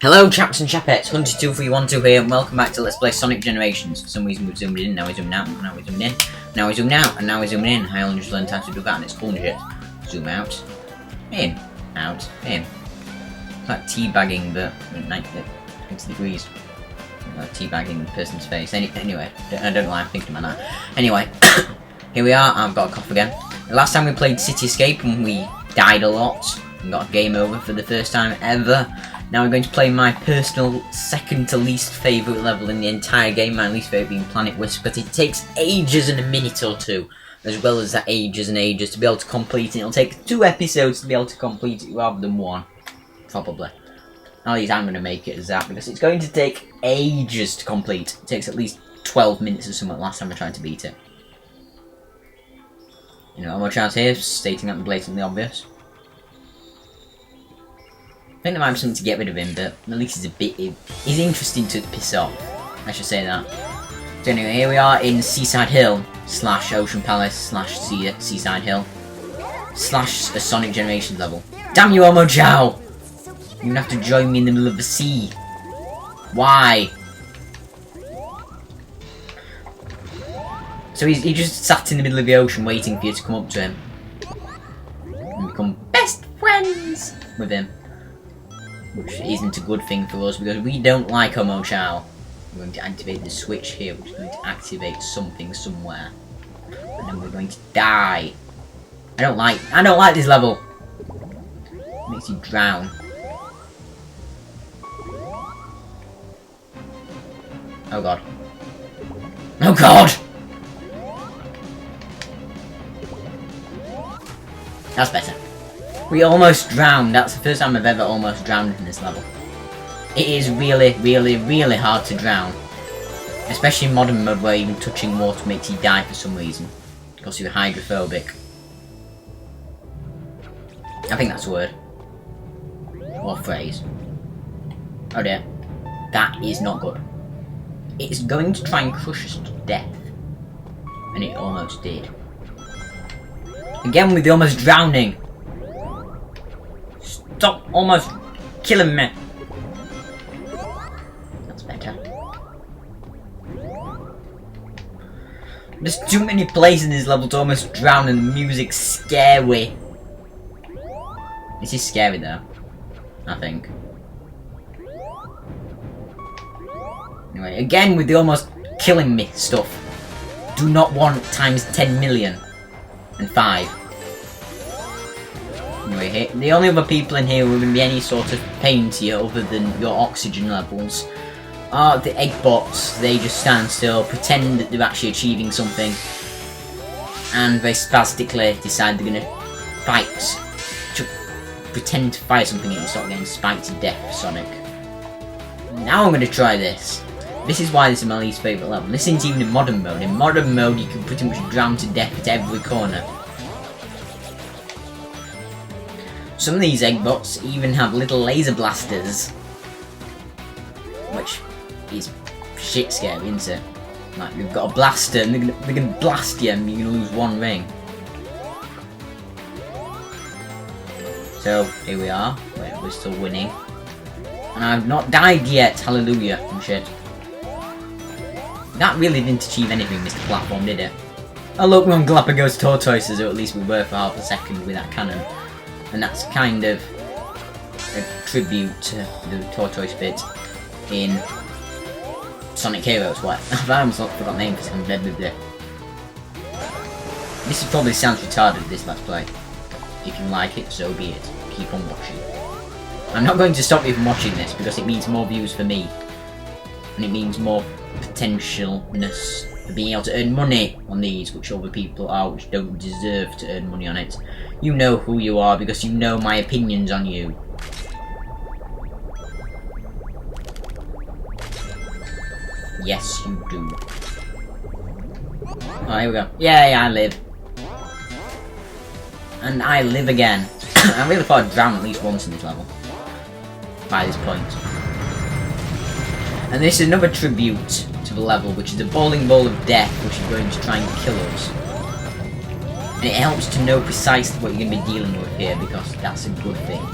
Hello chaps and chapettes, Hunter2312 here, and welcome back to Let's Play Sonic Generations. For some reason we've zoomed in, now we zoomed out, now we zoomed in, now we zoomed out, and now we zoomed in. I only just learned how to do that and it's cool and shit. Zoom out, in, out, in. It's like teabagging but 90 degrees. Like teabagging the person's face. Anyway, I don't know why I'm thinking about that. Anyway, here we are, I've got a cough again. The last time we played City Escape and we died a lot and got a game over for the first time ever. Now we're going to play my personal second to least favourite level in the entire game, my least favourite being Planet Wisp, but it takes ages and a minute or two, as well as that ages and ages to be able to complete it. It'll take 2 episodes to be able to complete it rather than 1, probably. At least I'm going to make it as that, because it's going to take ages to complete. It takes at least 12 minutes or something last time I tried to beat it. You know, more chance here, stating that blatantly obvious. I think there might be something to get rid of him, but at least he's interesting to piss off. I should say that. So anyway, here we are in Seaside Hill, / Ocean Palace, / Seaside Hill, / a Sonic Generations level. Damn you, Omo Chow! You're gonna have to join me in the middle of the sea. Why? So he just sat in the middle of the ocean waiting for you to come up to him. And become best friends with him. Which isn't a good thing for us because we don't like Omo Chow. We're going to activate the switch here, which is going to activate something somewhere. And then we're going to die. I don't like this level. It makes you drown. Oh god. Oh god! That's better. We almost drowned. That's the first time I've ever almost drowned in this level. It is really, really, really hard to drown. Especially in modern mode where even touching water makes you die for some reason. Because you're hydrophobic. I think that's a word. Or phrase. Oh dear. That is not good. It's going to try and crush us to death. And it almost did. Again with the almost drowning. Stop almost killing me. That's better. There's too many places in this level to almost drown and the music's scary. This is scary though, I think. Anyway, again with the almost killing me stuff. Do not want times 10 million and 5. Anyway, the only other people in here who are going to be any sort of pain to you other than your oxygen levels are the egg bots. They just stand still, pretend that they're actually achieving something, and they spastically decide they're going to fight, to pretend to fire something and start getting spiked to death, Sonic. Now I'm going to try this. This is why this is my least favourite level. This isn't even in modern mode. In modern mode you can pretty much drown to death at every corner. Some of these egg bots even have little laser blasters. Which is shit scary, isn't it? Like, they've got a blaster and they're gonna blast you and you're gonna lose 1 ring. So, here we are. We're still winning. And I've not died yet, hallelujah and shit. That really didn't achieve anything, Mr. Platform, did it? Oh look, we're on Galapagos tortoises, or at least we were for half a second with that cannon. And that's kind of a tribute to the tortoise bit in Sonic Heroes. What? I almost forgot the name because I'm dead with it. This probably sounds retarded, this Let's Play. If you like it, so be it. Keep on watching. I'm not going to stop you from watching this because it means more views for me. And it means more potentialness for being able to earn money on these, which other people are, which don't deserve to earn money on it. You know who you are because you know my opinions on you. Yes, you do. Oh, here we go. Yay, I live. And I live again. I really thought I'd drown at least once in this level. By this point. And this is another tribute to the level, which is the bowling ball of death, which is going to try and kill us. And it helps to know precisely what you're going to be dealing with here, because that's a good thing.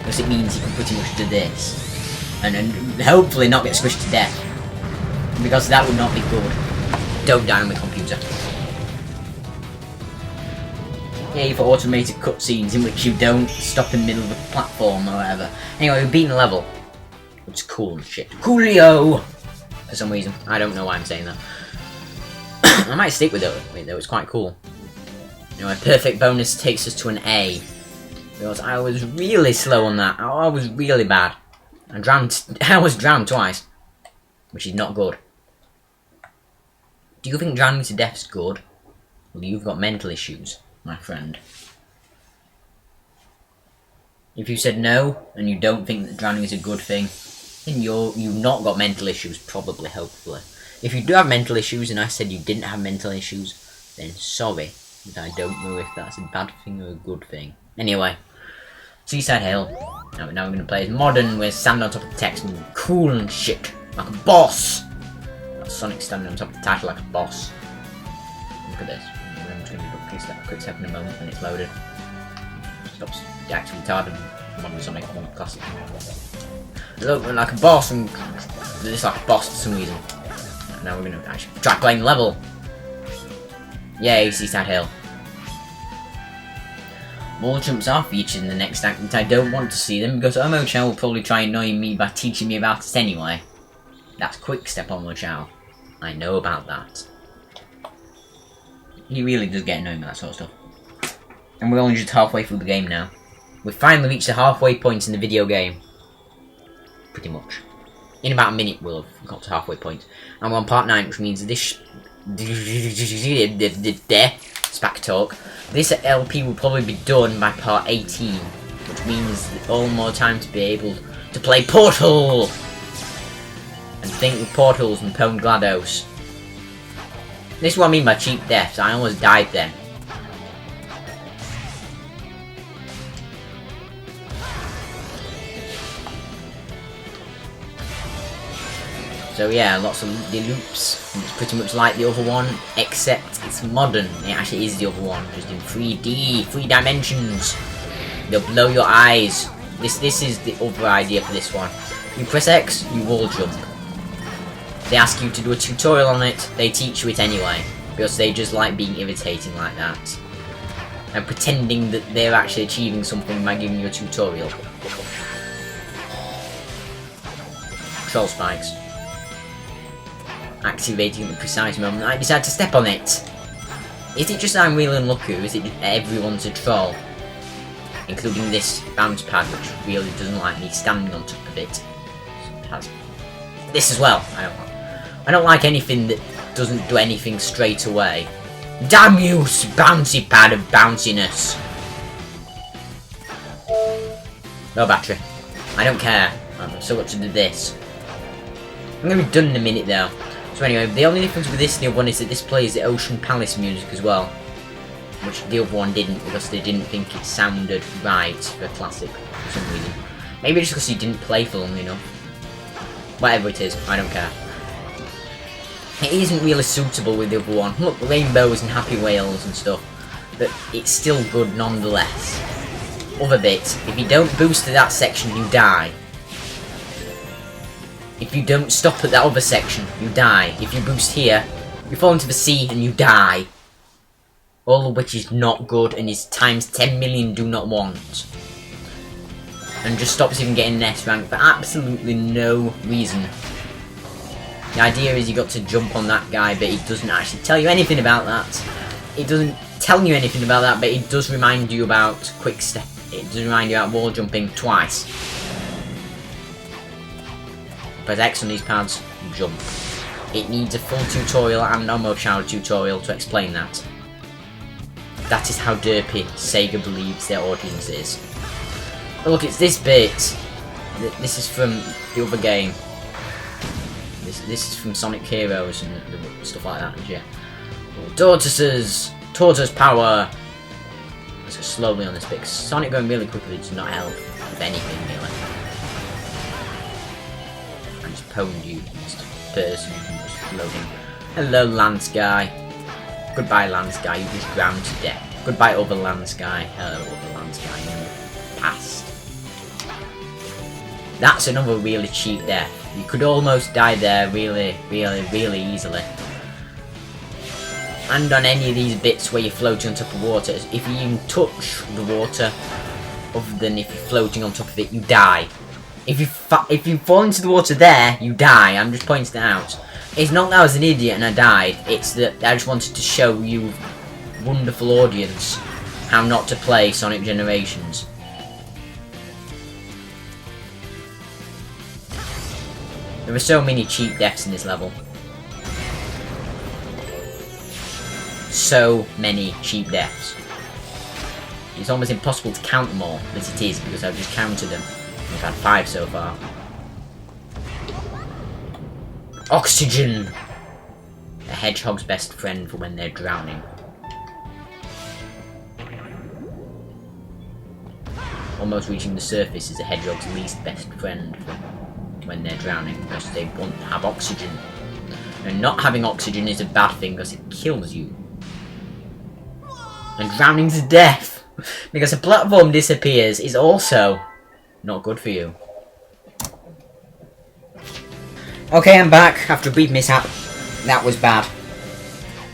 because it means you can pretty much do this. And hopefully not get squished to death. Because that would not be good. Don't die on the computer. Yay for automated cutscenes in which you don't stop in the middle of a platform or whatever. Anyway, we've beaten the level. Which is cool and shit. Coolio! For some reason. I don't know why I'm saying that. I might stick with it though, it's quite cool. Anyway, perfect bonus takes us to an A. Because I was really slow on that. I was really bad. I was drowned twice. Which is not good. Do you think drowning to death is good? Well, you've got mental issues, my friend. If you said no, and you don't think that drowning is a good thing, then you've not got mental issues, probably, hopefully. If you do have mental issues, and I said you didn't have mental issues, then sorry. But I don't know if that's a bad thing or a good thing. Anyway, Seaside Hill. Now we're going to play as modern, we're standing on top of the text and cool and shit. Like a boss! That's Sonic standing on top of the title like a boss. Look at this. I'm just going to do a quick step in a moment when it's loaded. Stops actually retarded modern Sonic 1 classic. Look, we're like a boss and this like a boss for some reason. Now we're going to actually try playing the level. Yay, Seaside Hill. More jumps are featured in the next act, and I don't want to see them because Omo-chan will probably try annoying me by teaching me about it anyway. That's quick step on Omo-chan. I know about that. He really does get annoying with that sort of stuff. And we're only just halfway through the game now. We've finally reached the halfway point in the video game. Pretty much. In about a minute we'll have got to halfway point. And we're on part 9, which means this... Spack talk. This LP will probably be done by part 18, which means all more time to be able to play Portal! And think with Portals and Pwn GLaDOS. This is what I mean by cheap deaths, I almost died then. So yeah, lots of loops. It's pretty much like the other one, except it's modern. It actually is the other one, just in 3D, 3 dimensions. They'll blow your eyes. This is the other idea for this one. You press X, you wall jump. They ask you to do a tutorial on it, they teach you it anyway. Because they just like being irritating like that. And pretending that they're actually achieving something by giving you a tutorial. Troll spikes. Activating at the precise moment I decide to step on it. Is it just I'm really unlucky, or is it everyone's a troll? Including this bounce pad, which really doesn't like me standing on top of it. It has this as well. I don't like anything that doesn't do anything straight away. Damn you, bouncy pad of bounciness! No battery. I don't care. I've still got to do this. I'm gonna be done in a minute though. So anyway, the only difference with this and the other one is that this plays the Ocean Palace music as well. Which the other one didn't, because they didn't think it sounded right for a classic for some reason. Maybe just because he didn't play for long enough. Whatever it is, I don't care. It isn't really suitable with the other one. Look, rainbows and happy whales and stuff. But it's still good nonetheless. Other bit, if you don't boost to that section, you die. If you don't stop at that other section, you die. If you boost here, you fall into the sea and you die. All of which is not good and is times 10 million do not want. And just stops you from getting an S rank for absolutely no reason. The idea is you got to jump on that guy, but it doesn't actually tell you anything about that. It doesn't tell you anything about that, but it does remind you about quick step. It does remind you about wall jumping twice. Press X on these pads, jump. It needs a full tutorial and Omo-chan tutorial to explain that. That is how derpy Sega believes their audience is. But look, it's this bit. This is from the other game. This is from Sonic Heroes and stuff like that. Yeah. Tortoises! Tortoise power! Let's go slowly on this bit. Sonic going really quickly does not help, if anything, really. I just pwned you, this person just loading. Hello, Lance guy. Goodbye, Lance guy. You just drowned to death. Goodbye, other Lance guy. Hello, other Lance guy. You passed. That's another really cheap death. You could almost die there really easily. And on any of these bits where you're floating on top of water, if you even touch the water, other than if you're floating on top of it, you die. If you fall into the water there, you die. I'm just pointing it out. It's not that I was an idiot and I died. It's that I just wanted to show you, wonderful audience, how not to play Sonic Generations. There are so many cheap deaths in this level. So many cheap deaths. It's almost impossible to count them all, but it is, because I've just counted them. We've had 5 so far. Oxygen! A hedgehog's best friend for when they're drowning. Almost reaching the surface is a hedgehog's least best friend for when they're drowning, because they won't have oxygen. And not having oxygen is a bad thing because it kills you. And drowning's death, because a platform disappears, is also not good for you. Okay, I'm back after a brief mishap. That was bad.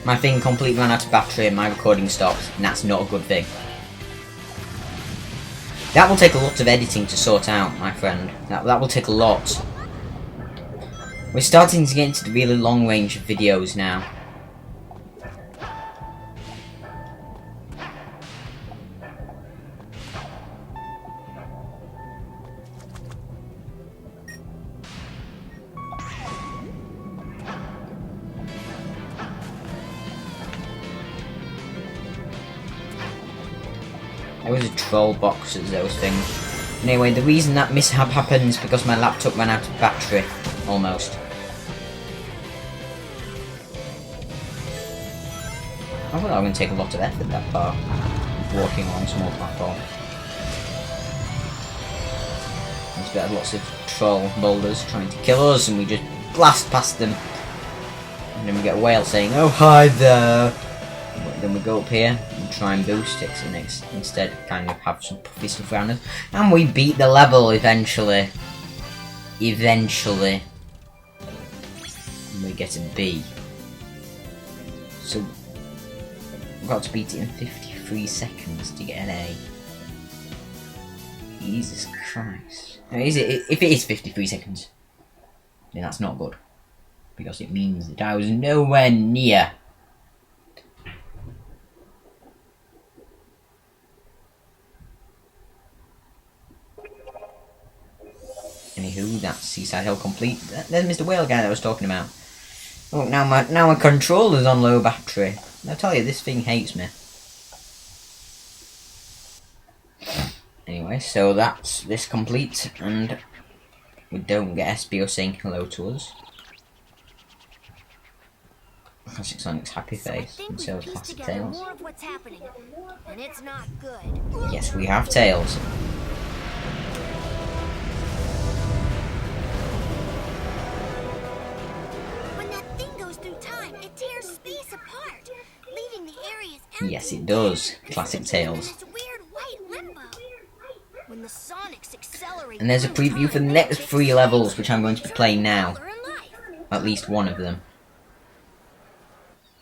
My thing completely ran out of battery and my recording stopped, and that's not a good thing. That will take a lot of editing to sort out, my friend. That will take a lot. We're starting to get into the really long range of videos now. There was a troll box as those things. Anyway, the reason that mishap happened is because my laptop ran out of battery. Almost. I thought that was going to take a lot of effort, that part. Walking along a small platform. There's got lots of troll boulders trying to kill us, and we just blast past them. And then we get a whale saying, "Oh, hi there!" But then we go up here and try and boost it, and instead kind of have some puffy stuff around us. And we beat the level eventually. Eventually. And we get a B. So we've got to beat it in 53 seconds to get an A. Jesus Christ. Now, if it is 53 seconds, then that's not good. Because it means that I was nowhere near. Anywho, that's Seaside Hill complete. There's Mr. Whale guy that I was talking about. Oh, now my controller's on low battery. I tell you, this thing hates me. Anyway, so that's this complete, and we don't get SBO saying hello to us. Classic Sonic's happy face, and so is Classic Tails. Yes, we have Tails. Yes, it does. Classic Tails. And there's a preview for the next 3 levels, which I'm going to be playing now. At least one of them.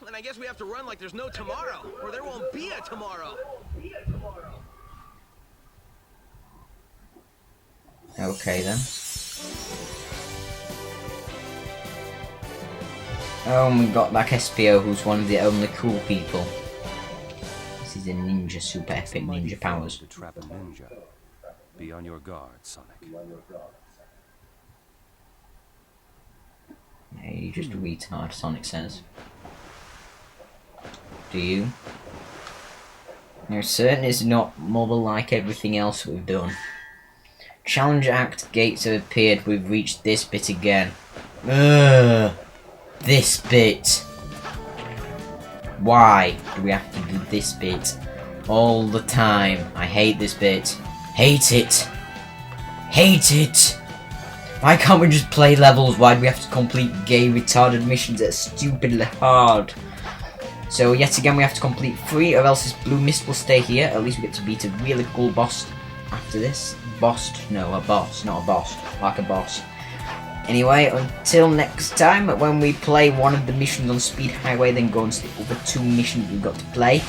Then I guess we have to run like there's no tomorrow, or there won't be a tomorrow. Okay then. Oh, and we got back SPO, who's one of the only cool people. This is a ninja, super epic ninja powers. To trap a ninja. Be on your guard, Sonic. Yeah, you're just a retard, Sonic says. Do you? You're certain it's not mobile like everything else we've done. Challenge Act gates have appeared, we've reached this bit again. Ugh. This bit. Why do we have to do this bit all the time? I hate this bit. Hate it. Hate it. Why can't we just play levels? Why do we have to complete gay retarded missions that are stupidly hard? So yet again we have to complete 3 or else this blue mist will stay here. At least we get to beat a really cool boss after this. Bossed? No, a boss, not a boss. Like a boss. Anyway, until next time, when we play one of the missions on Speed Highway, then go on to the other 2 missions we've got to play.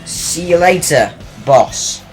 See you later, boss.